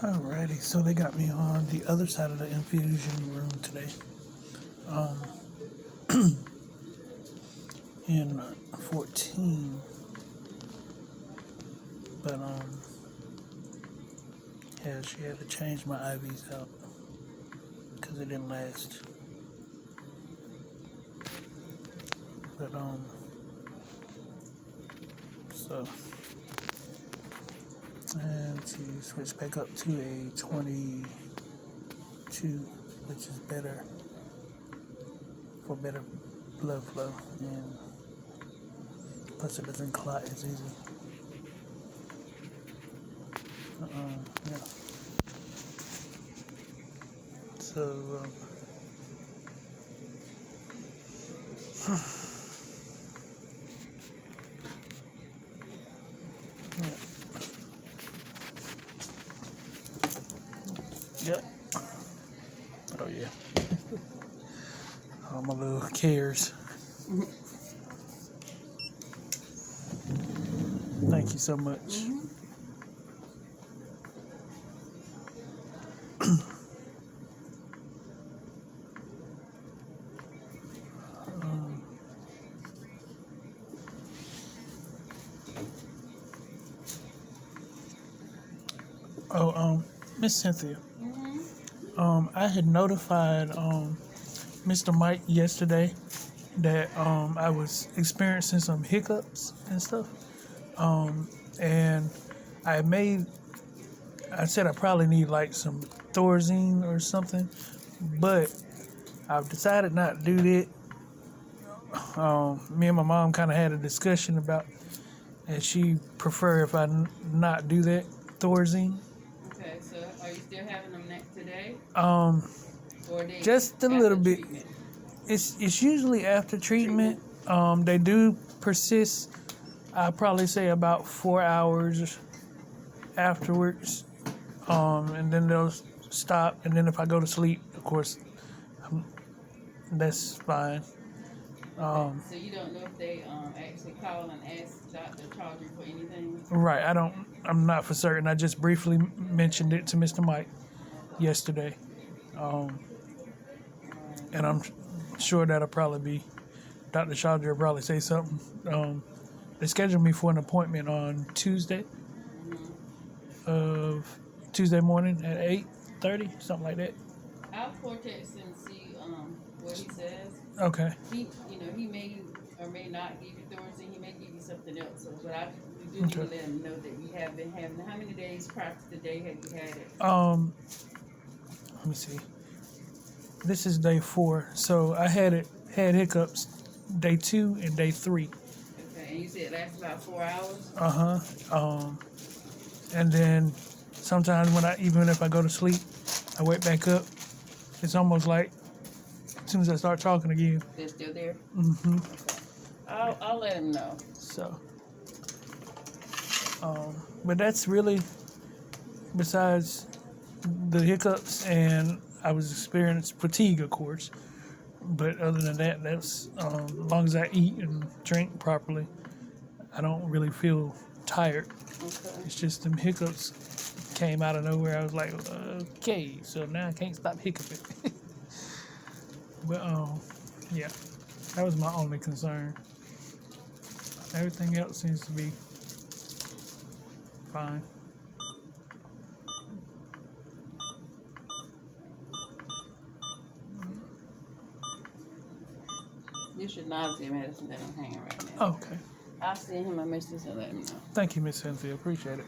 Alrighty, so they got me on the other side of the infusion room today. Um, in 14, but yeah, she had to change my IVs out because it didn't last. But so and to switch back up to a 22, which is better for better blood flow, and plus it doesn't clot as easy. Yeah. So yep. Oh yeah. All my little cares. Thank you so much. Miss Cynthia. I had notified Mr. Mike yesterday that I was experiencing some hiccups and stuff. And I said I probably need like some Thorazine or something, but I've decided not to do that. Me and my mom kind of had a discussion about, and she prefer if I not do that Thorazine. Okay, so are you still having them today? Or Just a little bit. Treatment? It's usually after treatment. They do persist. I probably say about 4 hours afterwards, and then they'll stop. And then if I go to sleep, of course, that's fine. So you don't know if they actually call and ask Dr. Chaudhry for anything? Right. I'm not for certain. I just briefly mentioned it to Mr. Mike yesterday, and I'm sure that'll probably be Dr. Chaudhry will probably say something. They scheduled me for an appointment on Tuesday morning at 8:30, something like that. I'll text him and see what he says. Okay. He may or may not give you Thorazine. He may give you something else. So, but we do need to let him know that you have been having. How many days prior to today have you had it? Let me see. This is day 4, so I had hiccups day 2 and day 3. Okay, and you said it lasts about 4 hours. And then sometimes even if I go to sleep, I wake back up. It's almost like as soon as I start talking again. They're still there. Okay. I'll let him know. So, but that's really, besides the hiccups, and I was experiencing fatigue, of course. But other than that, that's as long as I eat and drink properly, I don't really feel tired. Okay. It's just them hiccups came out of nowhere. I was like, okay, so now I can't stop hiccuping. But yeah, that was my only concern. Everything else seems to be fine. You should nausea medicine that I'm hanging right now. Okay. I'll send him a message and let him know. Thank you, Miss Cynthia. Appreciate it.